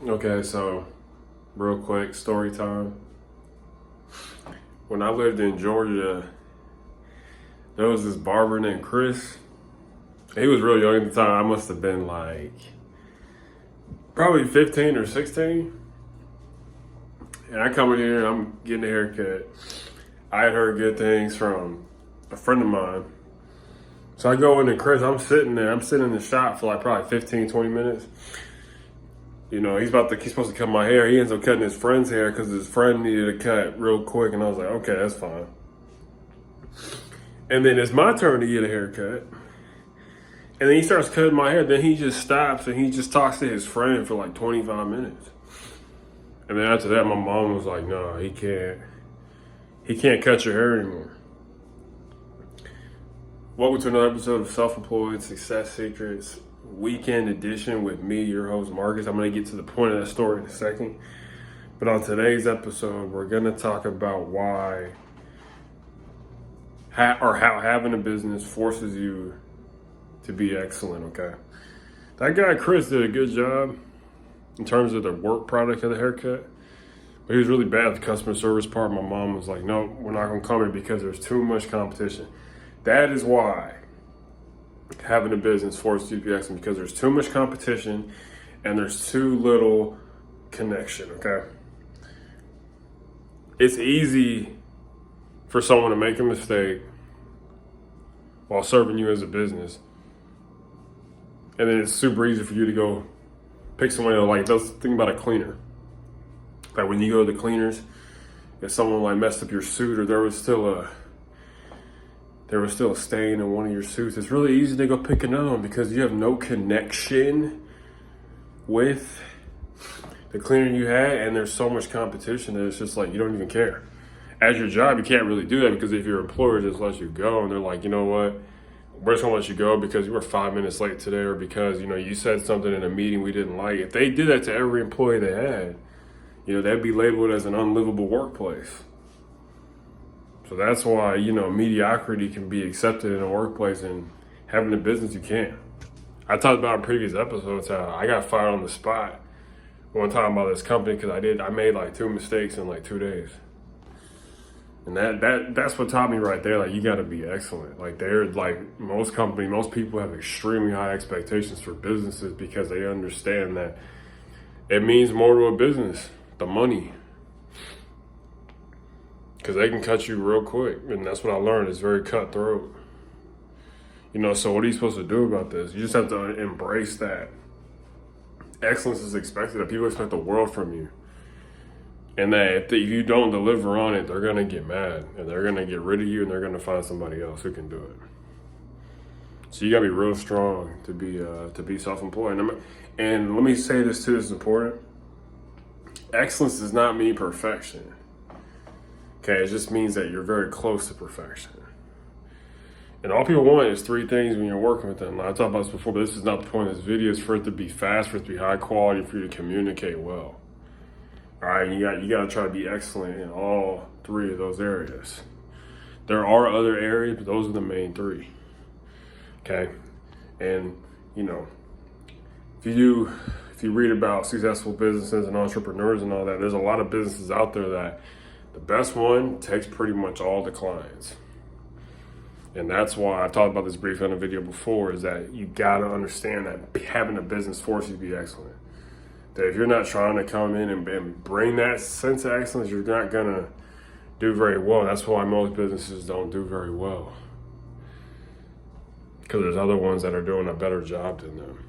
Okay, so real quick story time. When I lived in Georgia, there was this barber named Chris. He was real young at the time. I must have been like probably 15 or 16. And I come in here and I'm getting a haircut. I had heard good things from a friend of mine. So I go in and Chris, I'm sitting there. I'm sitting in the shop for like probably 15, 20 minutes. You know, he's supposed to cut my hair. He ends up cutting his friend's hair because his friend needed a cut real quick. And I was like, okay, that's fine. And then it's my turn to get a haircut. And then he starts cutting my hair. Then he just stops and he just talks to his friend for like 25 minutes. And then after that, my mom was like, no, he can't. He can't cut your hair anymore. Welcome to another episode of Self-Employed Success Secrets Weekend Edition with me, your host, Marcus. I'm going to get to the point of that story in a second. But on today's episode, we're going to talk about how having a business forces you to be excellent, okay? That guy, Chris, did a good job in terms of the work product of the haircut. But he was really bad at the customer service part. My mom was like, no, we're not going to come here because there's too much competition. That is why having a business forces you to be excellent, because there's too much competition and there's too little connection, okay? It's easy for someone to make a mistake while serving you as a business. And then it's super easy for you to go pick someone else. Like, let's think about a cleaner. Like when you go to the cleaners, if someone like messed up your suit or there was still a stain in one of your suits, it's really easy to go pick another one because you have no connection with the cleaner you had, and there's so much competition that it's just like you don't even care. As your job, you can't really do that because if your employer just lets you go and they're like, you know what, we're just gonna let you go because you were 5 minutes late today, or because you said something in a meeting we didn't like. If they did that to every employee they had, that'd be labeled as an unlivable workplace. So that's why, mediocrity can be accepted in a workplace, and having a business, you can't. I talked about in previous episodes how I got fired on the spot one time by this company because I made like 2 mistakes in like 2 days. And that's what taught me right there. Like, you got to be excellent. Like, most people have extremely high expectations for businesses because they understand that it means more to a business, the money. Because they can cut you real quick. And that's what I learned. It's very cutthroat. So what are you supposed to do about this? You just have to embrace that excellence is expected, that people expect the world from you. And that if you don't deliver on it, they're going to get mad. And they're going to get rid of you, and they're going to find somebody else who can do it. So you got to be real strong to be self-employed. And let me say this too, this is important. Excellence does not mean perfection. Okay, it just means that you're very close to perfection. And all people want is 3 things when you're working with them. I talked about this before, but this is not the point of this video. It's for it to be fast, for it to be high quality, for you to communicate well. All right, you got to try to be excellent in all 3 of those areas. There are other areas, but those are the main 3. Okay, and if you read about successful businesses and entrepreneurs and all that, there's a lot of businesses out there that the best one takes pretty much all the clients. And that's why I talked about this briefly in a video before, is that you got to understand that having a business forces you to be excellent. That if you're not trying to come in and bring that sense of excellence, you're not going to do very well. That's why most businesses don't do very well. Because there's other ones that are doing a better job than them.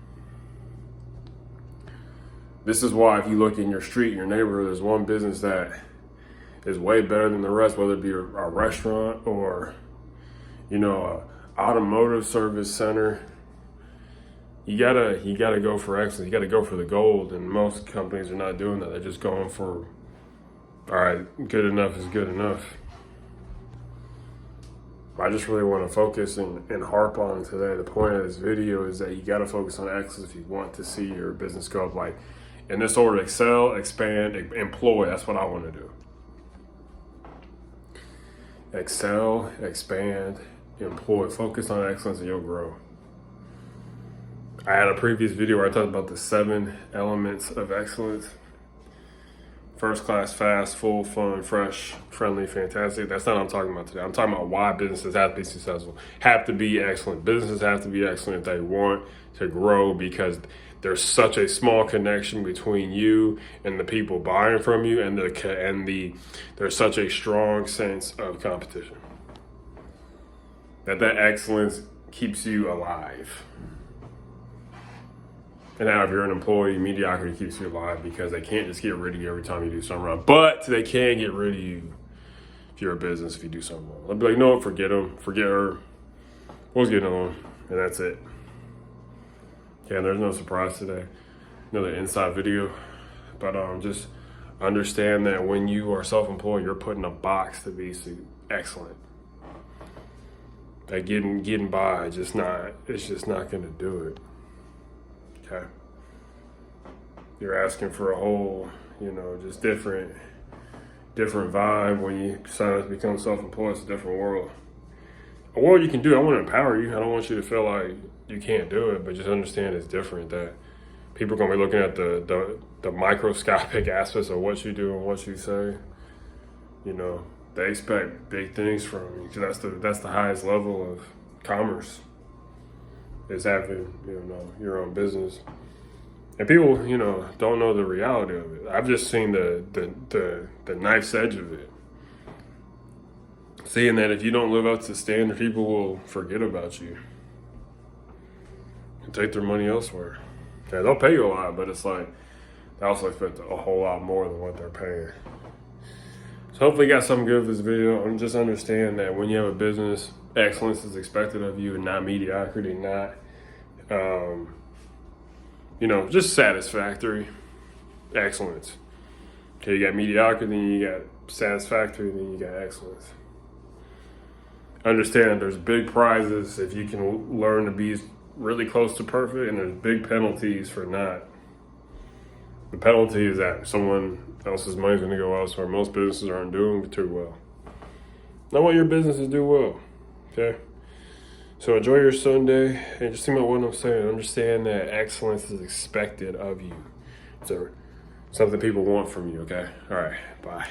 This is why if you look in your street, in your neighborhood, there's one business that is way better than the rest, whether it be a restaurant or a automotive service center. You gotta go for excellence. You gotta go for the gold, and most companies are not doing that. They're just going for, all right, good enough is good enough. I just really want to focus and harp on today. The point of this video is that you gotta focus on excellence if you want to see your business go up. Like, in this order: excel, expand, employ. That's what I want to do. Excel, expand, employ. Focus on excellence and you'll grow. I had a previous video where I talked about the 7 elements of excellence. First class, fast, full, fun, fresh, friendly, fantastic. That's not what I'm talking about today. I'm talking about why businesses have to be successful, have to be excellent. Businesses have to be excellent if they want to grow, because there's such a small connection between you and the people buying from you, and there's such a strong sense of competition that excellence keeps you alive. And now if you're an employee, mediocrity keeps you alive, because they can't just get rid of you every time you do something wrong. But they can get rid of you if you're a business, if you do something wrong. They'll be like, no, forget him, forget her. We'll get on, and that's it. Yeah, there's no surprise today. Another inside video. But just understand that when you are self-employed, you're put in a box to be excellent. That getting by, it's just not gonna do it. Okay. You're asking for a whole, just different vibe when you decide to become self-employed. It's a different world. A world you can do. I want to empower you. I don't want you to feel like you can't do it, but just understand it's different. That people are gonna be looking at the microscopic aspects of what you do and what you say. They expect big things from you, because that's the highest level of commerce, is having your own business. And people don't know the reality of it. I've just seen the knife's edge of it, seeing that if you don't live up to standard, people will forget about you and take their money elsewhere. Yeah, they'll pay you a lot, but it's like they also expect a whole lot more than what they're paying. So hopefully you got something good with this video, and just understand that when you have a business, excellence is expected of you, and not mediocrity, not just satisfactory excellence. Okay, you got mediocrity, then you got satisfactory, then you got excellence. Understand that there's big prizes if you can learn to be really close to perfect, and there's big penalties for not. The penalty is that someone else's money's going to go elsewhere. Most businesses aren't doing too well. I want your business to do well. Okay? So enjoy your Sunday, and just think about what I'm saying. Understand that excellence is expected of you. So something people want from you, okay? All right, bye.